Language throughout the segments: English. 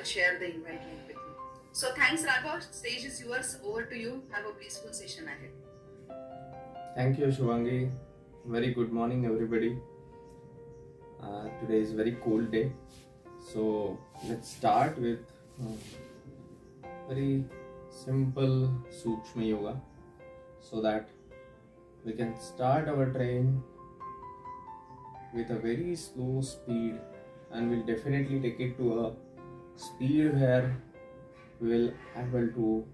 I'll share the invite link with you. So thanks, Raghav. Stage is yours. Over to you. Have a peaceful session ahead. Thank you, Shivangi. Very good morning, everybody. Today is a very cold day, so let's start with very simple Sukshma Yoga, so that we can start our train with a very slow speed, and we'll definitely take it to a speed where we will able to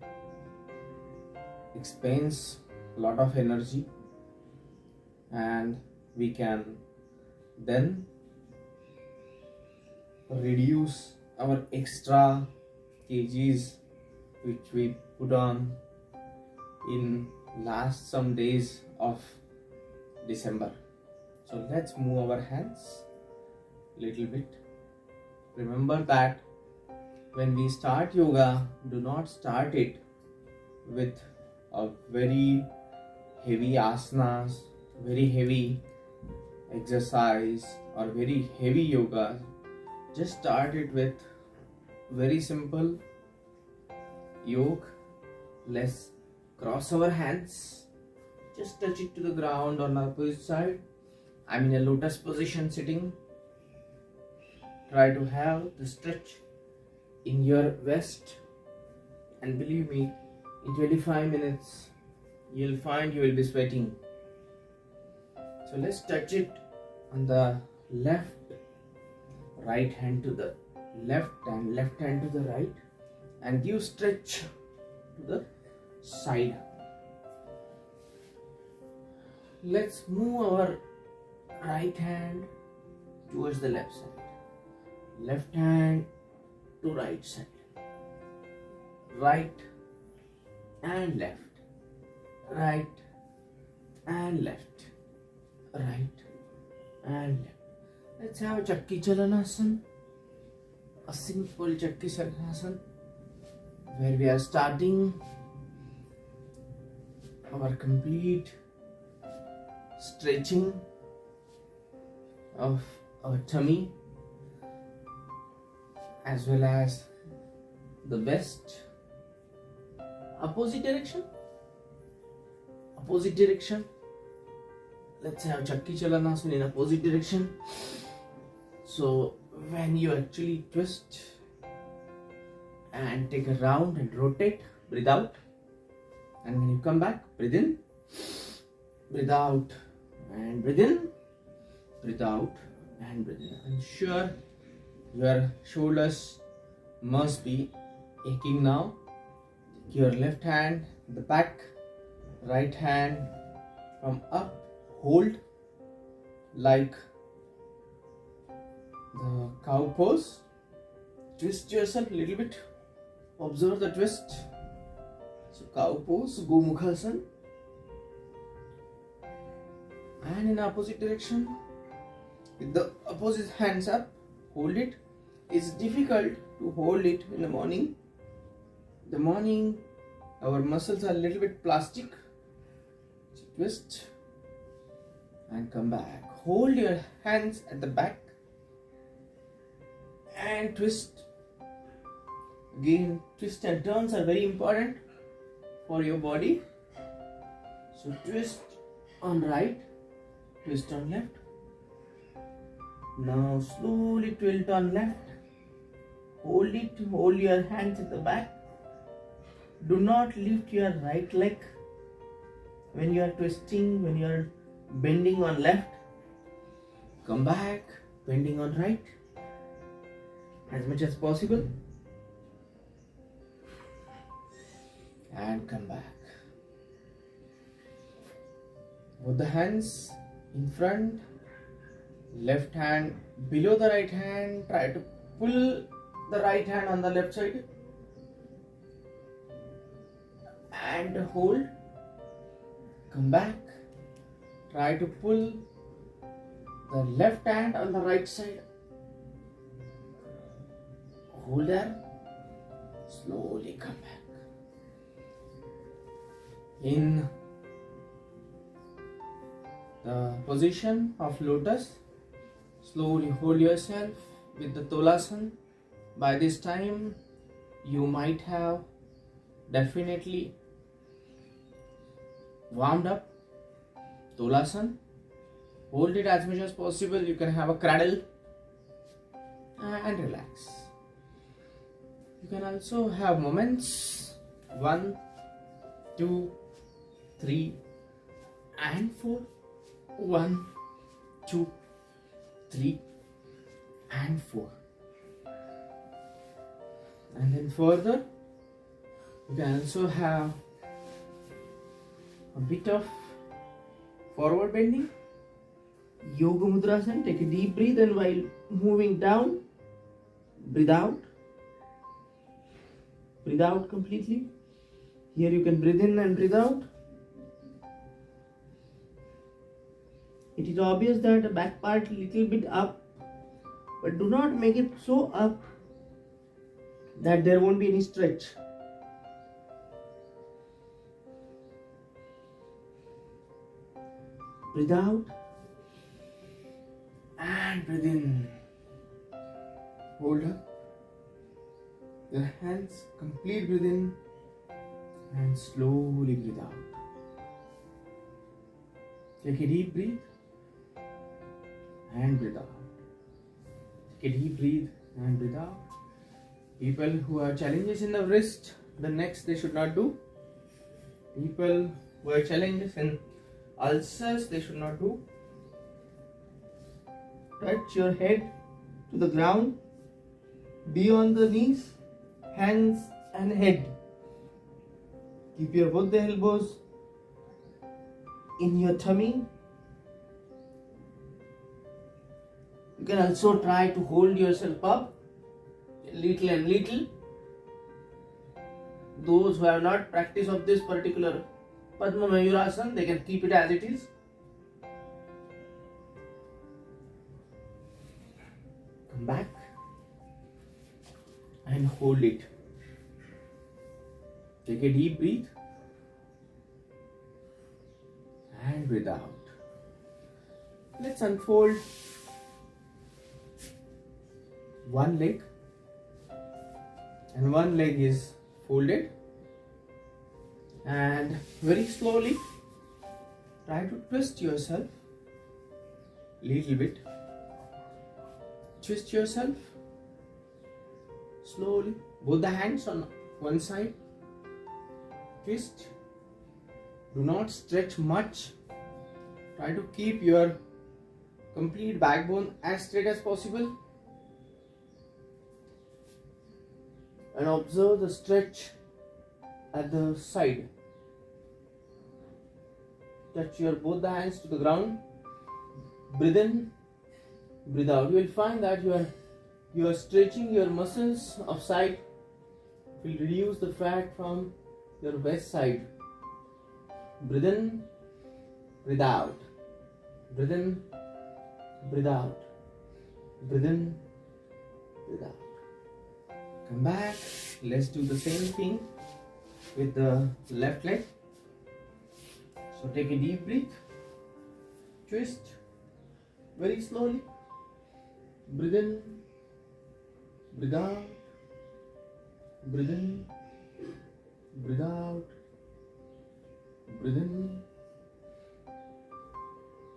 expense a lot of energy, and we can then reduce our extra kgs which we put on in last some days of December. So let's move our hands little bit. Remember that when we start yoga, do not start it with a very heavy asanas, very heavy exercise or very heavy yoga. Just start it with very simple yoga. Let's cross our hands, just touch it to the ground on the opposite side. I'm in a lotus position sitting. Try to have the stretch in your waist, and believe me, in 25 minutes you'll find you will be sweating. So let's touch it on the left, right hand to the left and left hand to the right, and give stretch to the side. Let's move our right hand towards the left side, left hand to right side, right and left, right and left, right and left. Let's have Chakki Chalanasana, a simple Chakki Chalanasana, where we are starting our complete stretching of our tummy as well as the best. Opposite direction. Let's have Chakki Chalanasana in opposite direction. So when you actually twist and take a round and rotate, breathe out, and when you come back, breathe in, breathe out, and breathe in, breathe out, and breathe in. Ensure your shoulders must be aching now. Take your left hand at the back, right hand from up, hold like the cow pose. Twist yourself a little bit. Observe the twist. So cow pose, Gomukhasana. And in opposite direction, with the opposite hands up, hold it. It's difficult to hold it in the morning. The morning, our muscles are a little bit plastic. So twist and come back. Hold your hands at the back and twist. Again, twist and turns are very important for your body. So twist on right, twist on left. Now slowly tilt on left. Hold it, hold your hands at the back. Do not lift your right leg when you are twisting, when you are bending on left. Come back, bending on right as much as possible. And come back. Both the hands in front, left hand below the right hand. Try to pull the right hand on the left side and hold. Come back. Try to pull the left hand on the right side. Hold there. Slowly come back. In the position of lotus, slowly hold yourself with the Tolasana, by this time you might have definitely warmed up. Tolasana. Hold it as much as possible. You can have a cradle and relax. You can also have moments 1, 2, 3 and 4. 1, 2, 3 and 4. And then further, you can also have a bit of forward bending. Yoga Mudrasana. Take a deep breath, and while moving down, breathe out. Breathe out completely. Here you can breathe in and breathe out. It is obvious that the back part little bit up, but do not make it so up that there won't be any stretch. Breathe out and breathe in. Hold up your hands, complete breathe in and slowly breathe out. Take a deep breath and breathe out. Take a deep breath and breathe out. People who have challenges in the wrist, the necks, they should not do. People who have challenges in ulcers, they should not do. Touch your head to the ground. Be on the knees, hands and head. Keep your both the elbows in your tummy. You can also try to hold yourself up little and little. Those who have not practiced of this particular Padma Mayurasana, they can keep it as it is. Come back and hold it. Take a deep breath and breathe out. Let's unfold one leg, and one leg is folded, and very slowly try to twist yourself little bit. Twist yourself slowly, both the hands on one side. Twist. Do not stretch much. Try to keep your complete backbone as straight as possible. And observe the stretch at the side. Touch your both the hands to the ground. Breathe in, breathe out. You will find that you are stretching your muscles of side. It will reduce the fat from your waist side. Breathe in, breathe out. Breathe in, breathe out. Breathe in, breathe out. Come back. Let's do the same thing with the left leg. So take a deep breath. Twist very slowly. Breathe in, breathe out. Breathe in, breathe out. Breathe in,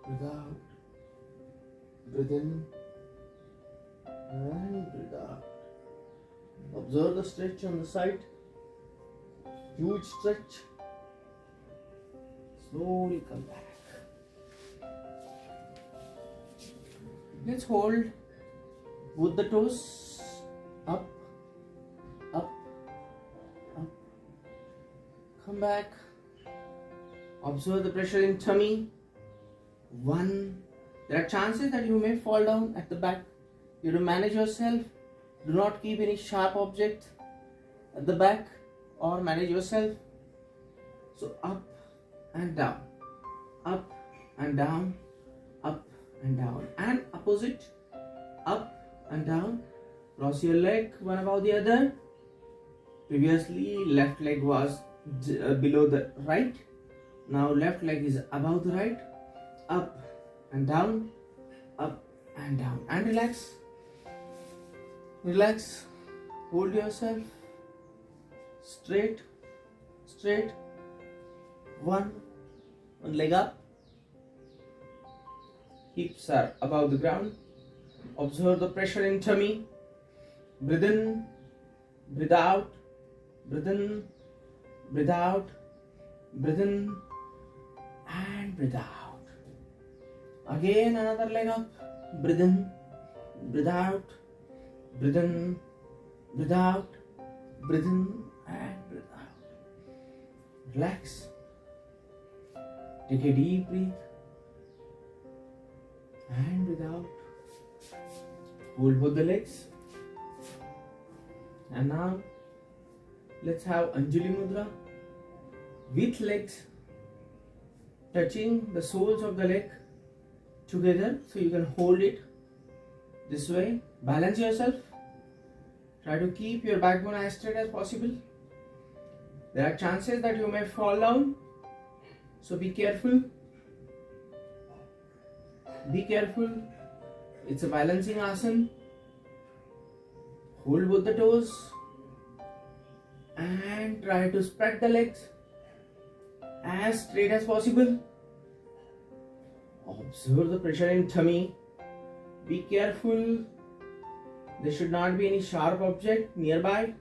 breathe out. Breathe in and breathe out. Observe the stretch on the side. Huge stretch. Slowly come back. Let's hold both the toes up, up, up. Come back. Observe the pressure in tummy. 1. There are chances that you may fall down at the back. You have to manage yourself. Do not keep any sharp object at the back, or manage yourself. So up and down, up and down, up and down, and opposite, up and down. Cross your leg one above the other. Previously left leg was below the right. Now left leg is above the right. Up and down, up and down, and relax. Relax. Hold yourself straight, straight. One leg up. Hips are above the ground. Observe the pressure in tummy. Breathe in, breathe out, breathe in, breathe out, breathe in, and breathe out. Again, another leg up. Breathe in, breathe out, breathe in, breathe out, breathe in, and breathe out. Relax. Take a deep breath and breathe out. Hold both the legs. And now let's have Anjali Mudra with legs touching the soles of the leg together, so you can hold it this way. Balance yourself. Try to keep your backbone as straight as possible. There are chances that you may fall down, so be careful. Be careful. It's a balancing asana. Hold both the toes and try to spread the legs as straight as possible. Observe the pressure in tummy. Be careful. There should not be any sharp object nearby.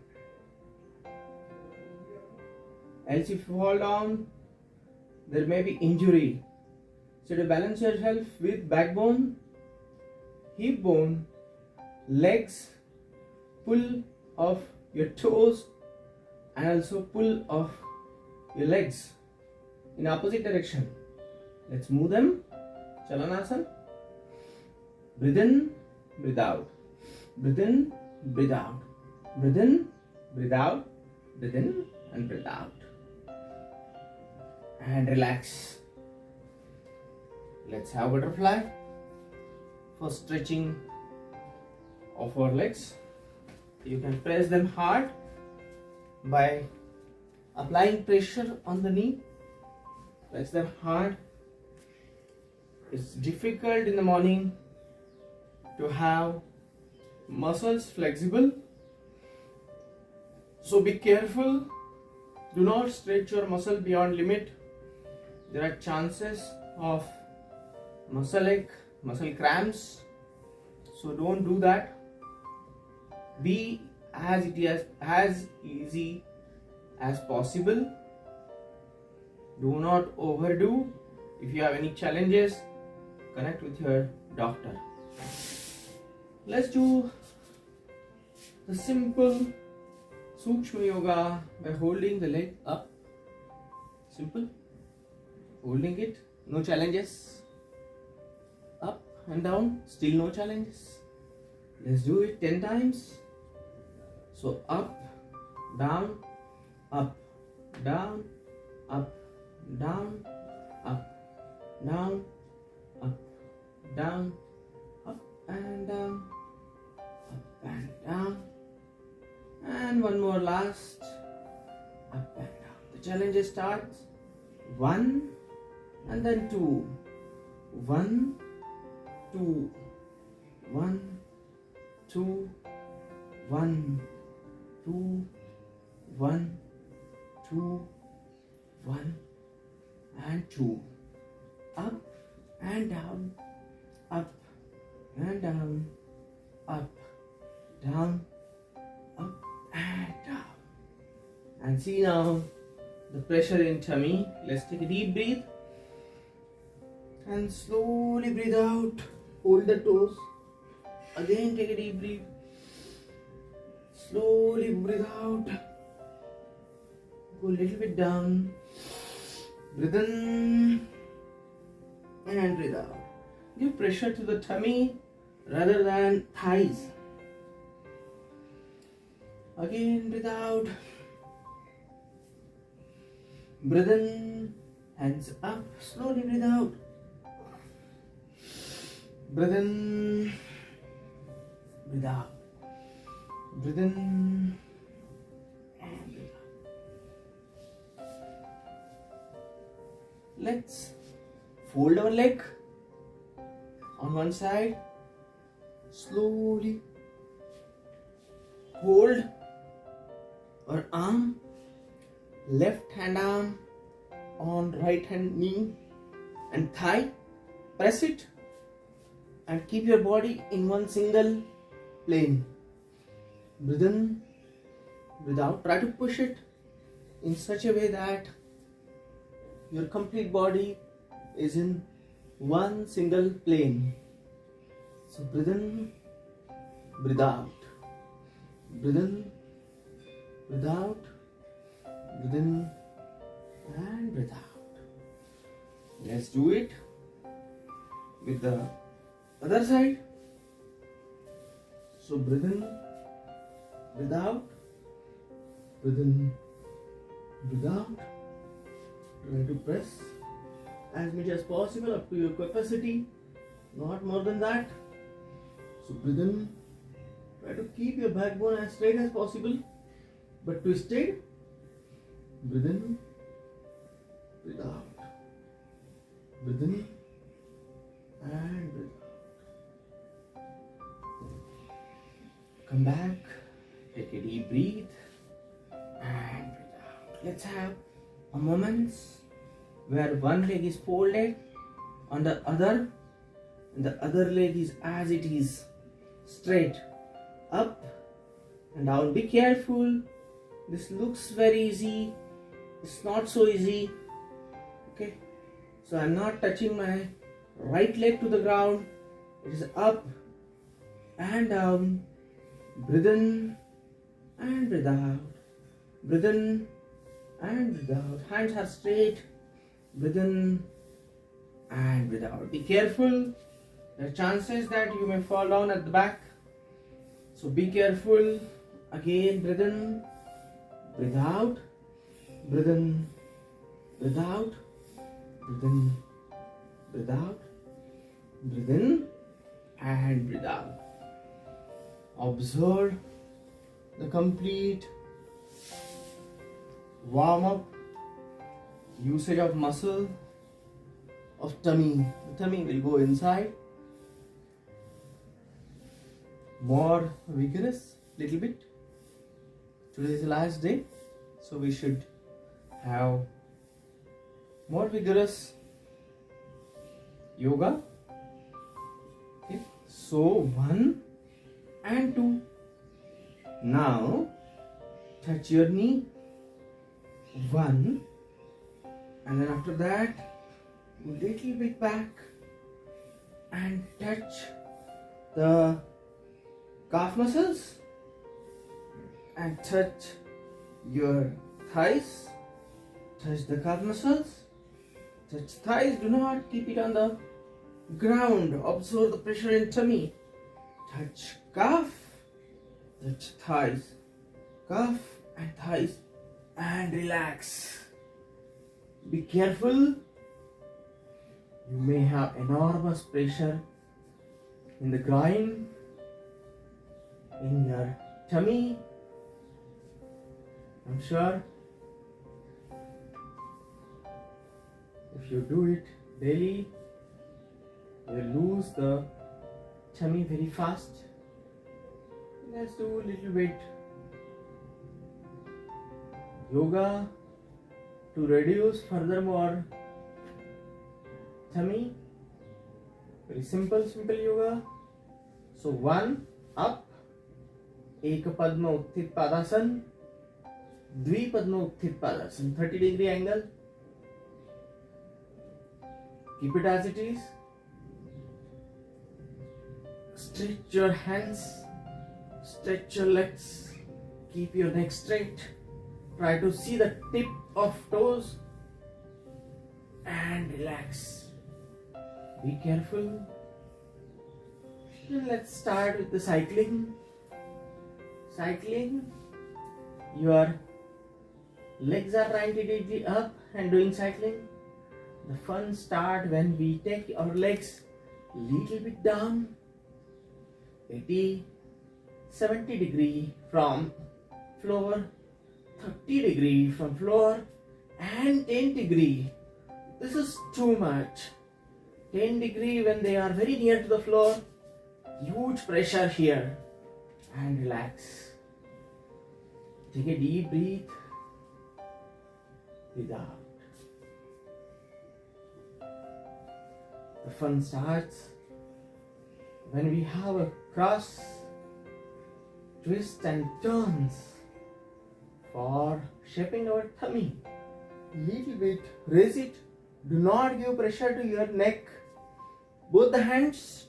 Else if you fall down, there may be injury. So to balance yourself with backbone, hip bone, legs, pull of your toes and also pull of your legs in opposite direction. Let's move them. Chalanasana. Breathe in, breathe out. Breathe in, breathe out. Breathe in, breathe out. Breathe in and breathe out. And relax. Let's have butterfly. For stretching of our legs, you can press them hard by applying pressure on the knee. Press them hard. It's difficult in the morning to have muscles flexible, so be careful. Do not stretch your muscle beyond limit. There are chances of muscle ache, muscle cramps, so don't do that. Be as easy as possible. Do not overdo. If you have any challenges, connect with your doctor. Let's do the simple Sukshma Yoga by holding the leg up. Simple. Holding it, no challenges. Up and down, still no challenges. Let's do it 10 times. So up, down, up, down, up, down, up, down, up, down, up and down, up and down. And one more last, up and down. The challenge starts 1 and then 2. 1, 2, 1, 2, 1, 2, 1, 2, 1 and 2. Up and down, up and down, up, down, up and down. And see now the pressure in tummy. Let's take a deep breath and slowly breathe out. Hold the toes. Again take a deep breath. Slowly breathe out. Go a little bit down. Breathe in and breathe out. Give pressure to the tummy rather than thighs. Again breathe out. Breathe in, hands up, slowly breathe out. Breathe in, breathe out. Breathe in and breathe out. Let's fold our leg on one side. Slowly hold or arm, left hand arm on right hand knee and thigh. Press it and keep your body in one single plane. Breathe in, breathe out. Try to push it in such a way that your complete body is in one single plane. So breathe in, breathe out. Breathe in, breathe out. Breathe in and breathe out. Let's do it with the other side. So breathe in, breathe out. Breathe in, breathe out. Try to press as much as possible up to your capacity, not more than that. So breathe in. Try to keep your backbone as straight as possible, but twisted. Breathe in, breathe out. Breathe in and breathe out. Come back, take a deep breath and breathe out. Let's have a moment where one leg is folded on the other and the other leg is as it is, straight up and down. Be careful. This looks very easy. It's not so easy. Okay. So I'm not touching my right leg to the ground. It is up and down. Breathe in and breathe out. Breathe in and breathe out. Hands are straight. Breathe in and breathe out. Be careful. There are chances that you may fall down at the back. So be careful. Again, breathe in, breathe out, breathe in, breathe out, breathe in, breathe out, breathe in and breathe out. Observe the complete warm up, usage of muscle of tummy. The tummy will go inside. More vigorous, little bit. Today is the last day, so we should have more vigorous yoga. Okay. So 1 and 2. Now touch your knee. 1, and then after that go little bit back and touch the calf muscles and touch your thighs. Touch the calf muscles, touch thighs. Do not keep it on the ground. Observe the pressure in tummy. Touch calf, touch thighs, calf and thighs, and relax. Be careful. You may have enormous pressure in the groin, in your tummy. I'm sure if you do it daily, you will lose the tummy very fast. Let's do a little bit yoga to reduce furthermore tummy. Very simple yoga. So 1 up, Ekpadma Utthit Padasana, Dvipadma Utthit Padasana, 30-degree angle. Keep it as it is. Stretch your hands, stretch your legs, keep your neck straight. Try to see the tip of toes and relax. Be careful. And let's start with the cycling. Cycling, your legs are 90 degrees up and doing cycling. The fun start when we take our legs little bit down, 80, 70 degree from floor, 30 degree from floor, and 10 degree. This is too much. 10 degree when they are very near to the floor, huge pressure here, and relax. Take a deep breath. Breathe out. The fun starts when we have a cross, twists and turns for shaping our tummy. Little bit, raise it. Do not give pressure to your neck. Both the hands,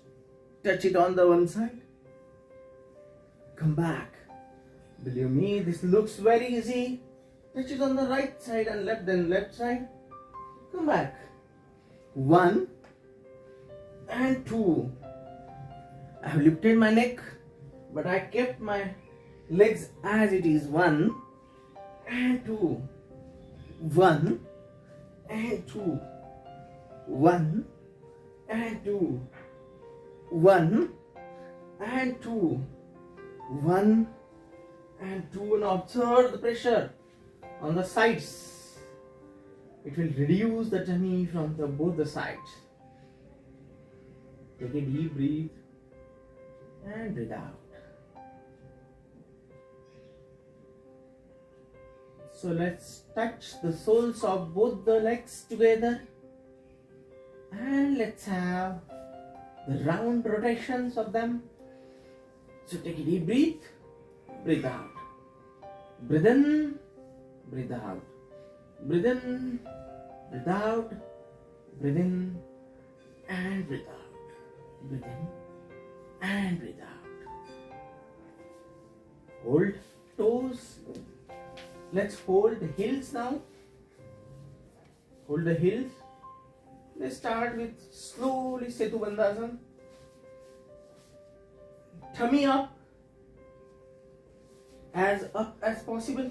touch it on the one side. Come back. Believe me, this looks very easy. Touch it on the right side and left, then left side. Come back. 1 and 2. I have lifted my neck, but I kept my legs as it is. 1 and 2. 1 and 2. 1 and 2. 1 and 2. 1 and 2. And observe the pressure on the sides. It will reduce the tummy from both the sides. Take a deep breath and breathe out. So let's touch the soles of both the legs together and let's have the round rotations of them. So take a deep breath, breathe out. Breathe in, breathe out. Breathe in, breathe out. Breathe in and breathe out. Breathe in and breathe out. Hold toes. Let's hold the heels now. Hold the heels. Let's start with slowly Setu Bandhasana. Tummy up as possible.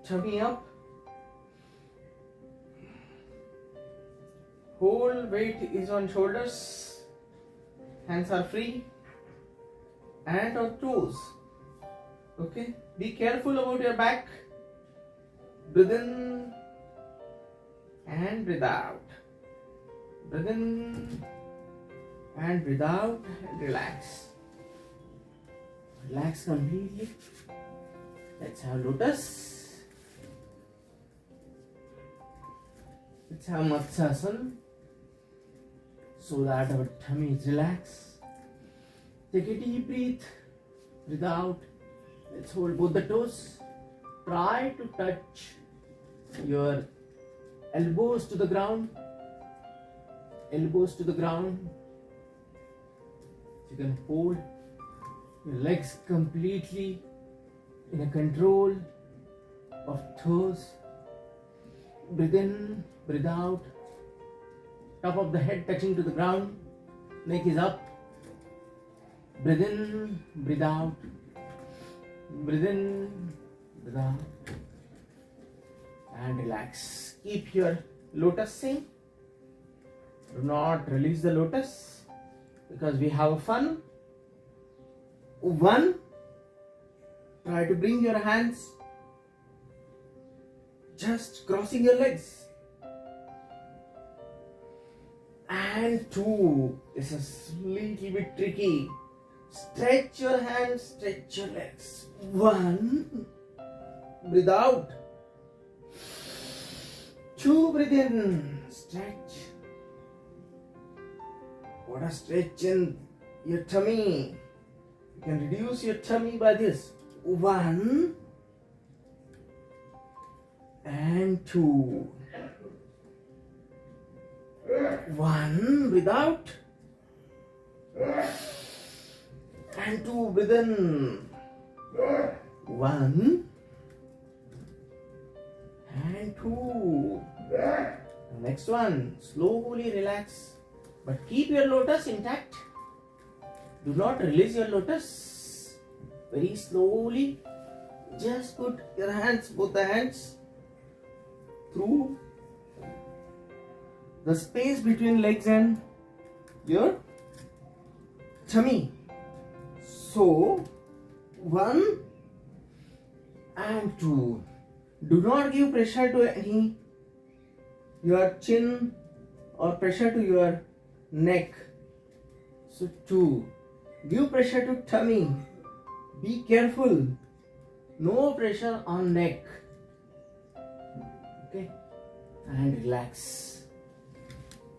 Tummy up. Whole weight is on shoulders. Hands are free and on toes. Okay, be careful about your back. Breathe in and breathe out. Breathe in and breathe out and relax. Relax completely. Let's have lotus. Let's have Matsyasana so that our tummy is relaxed. Take a deep breath. Breathe out. Let's hold both the toes. Try to touch your elbows to the ground. Elbows to the ground. You can hold your legs completely in a control of toes. Breathe in, breathe out. Top of the head touching to the ground. Neck is up. Breathe in, breathe out. Breathe in, breathe out. And relax. Keep your lotus same. Do not release the lotus because we have fun. 1. Try to bring your hands just crossing your legs. And 2. This is a little bit tricky. Stretch your hands, stretch your legs. 1. Breathe out. 2. Breathe in. Stretch. What a stretch in your tummy. You can reduce your tummy by this. 1 and 2. 1. Breathe out. And 2. Breathe in. 1 and 2. Next one. Slowly relax. But keep your lotus intact. Do not release your lotus. Very slowly. Just put your hands, both the hands, through the space between legs and your tummy. So, 1 and 2. Do not give pressure to your chin or pressure to your neck. So 2. Give pressure to tummy. Be careful. No pressure on neck. Okay, and relax.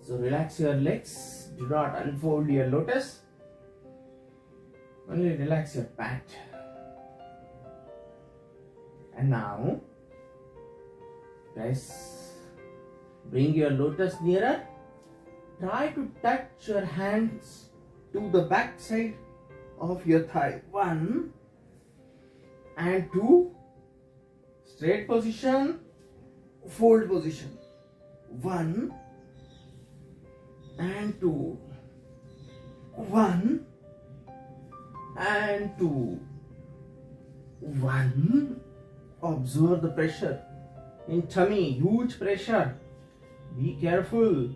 So relax your legs. Do not unfold your lotus. Only relax your back. And now, guys, bring your lotus nearer. Try to touch your hands to the back side of your thigh. 1 and 2. Straight position, fold position. 1 and 2. 1 and 2. 1. Observe the pressure in tummy, huge pressure. Be careful.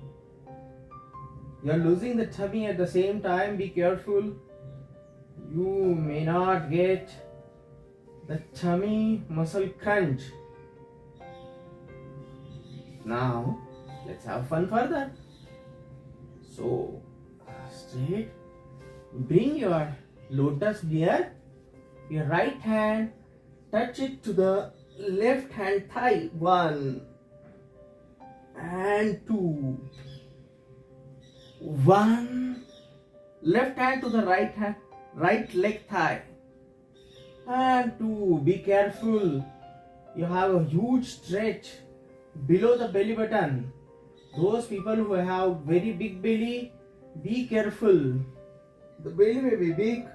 You are losing the tummy at the same time. Be careful. You may not get the tummy muscle crunch. Now, let's have fun further. So, straight. Bring your lotus near your right hand. Touch it to the left hand thigh. 1 and 2. 1. Left hand to the right hand, right leg thigh. And 2. Be careful. You have a huge stretch below the belly button. Those people who have very big belly, be careful. The belly may be big.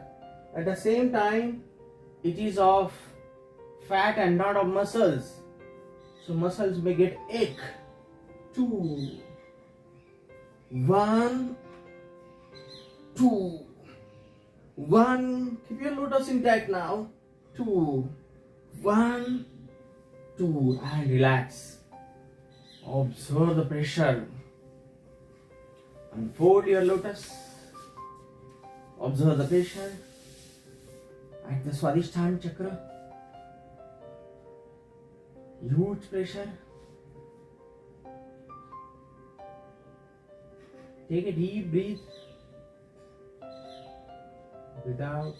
At the same time, it is of fat and not of muscles. So muscles may get ache. 2. 1. 2. 1. Keep your lotus intact now. 2. 1. 2. And relax. Observe the pressure. Unfold your lotus. Observe the pressure at the Swadhisthana chakra. Huge pressure. Take a deep breath. Breathe out.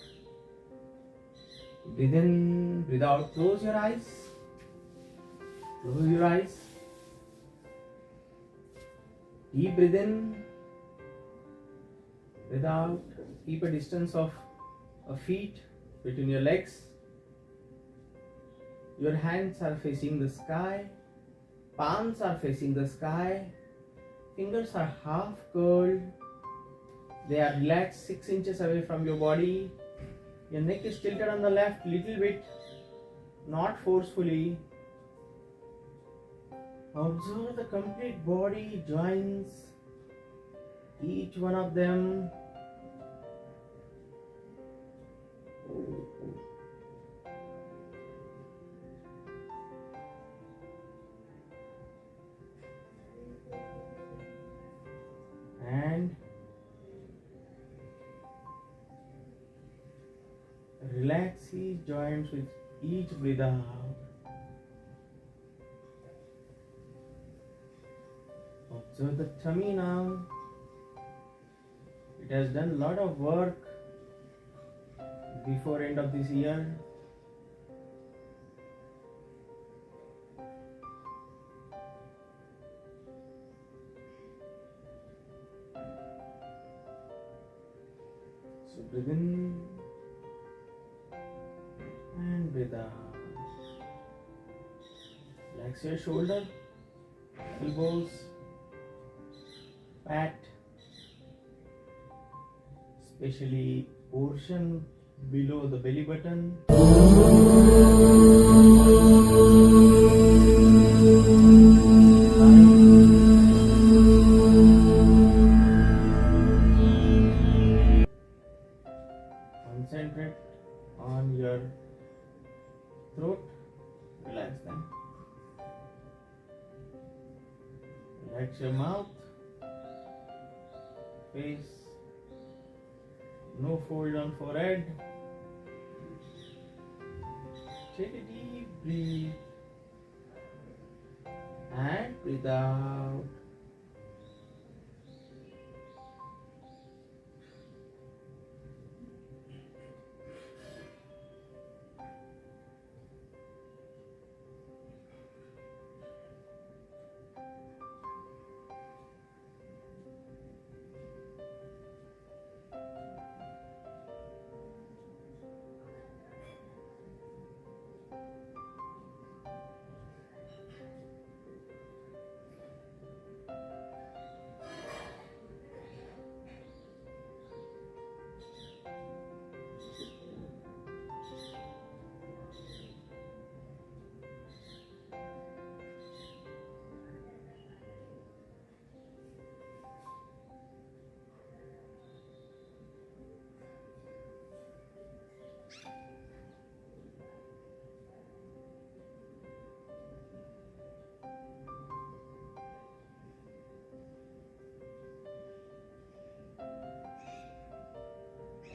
Breathe in, breathe out. Close your eyes. Close your eyes. Deep breathe in. Breathe out. Keep a distance of a feet between your legs. Your hands are facing the sky. Palms are facing the sky. Fingers are half curled. They are relaxed 6 inches away from your body. Your neck is tilted on the left little bit, not forcefully. Observe the complete body joints, each one of them. And relax these joints with each breath out. Observe the tummy now. It has done a lot of work before end of this year. So breathe in and breathe out. Relax your shoulder, elbows, pat, especially portion below the belly button. Concentrate on your throat. Relax them. Relax your mouth, face. No fold on forehead. Take a deep breath and breathe out.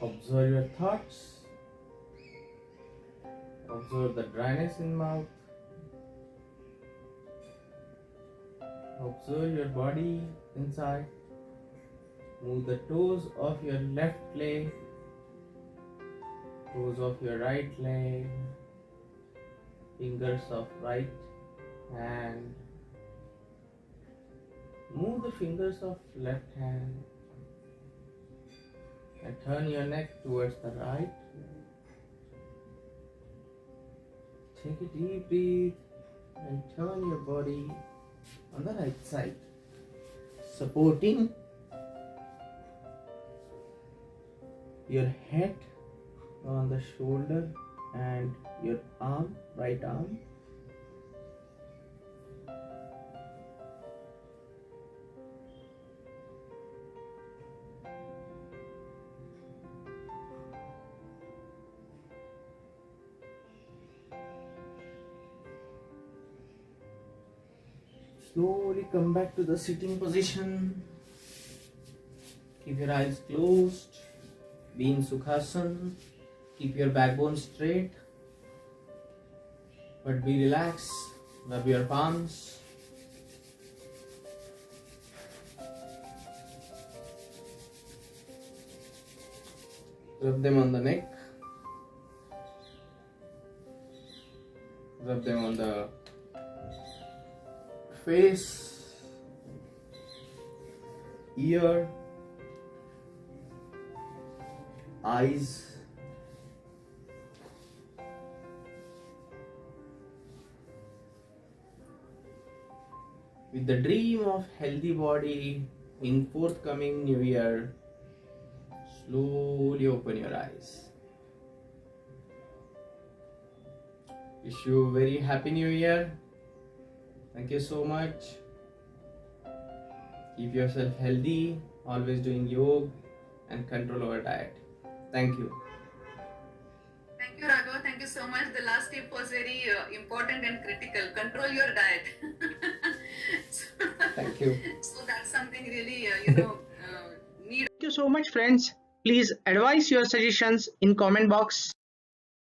Observe your thoughts. Observe the dryness in mouth. Observe your body inside. Move the toes of your left leg, toes of your right leg, fingers of right hand. Move the fingers of left hand and turn your neck towards the right. Take a deep breath and turn your body on the right side, supporting your head on the shoulder and your arm, right arm. Slowly come back to the sitting position. Keep your eyes closed. Be in Sukhasana. Keep your backbone straight. But be relaxed. Rub your palms. Rub them on the neck. Rub them on the face, ear, eyes, with the dream of healthy body in forthcoming new year. Slowly open your eyes. Wish you a very happy new year. Thank you so much. Keep yourself healthy, always doing yoga and control over diet. Thank you. Thank you, Raghav. Thank you so much. The last tip was very important and critical. Control your diet. Thank you. So that's something really, need. Thank you so much, friends. Please advise your suggestions in comment box.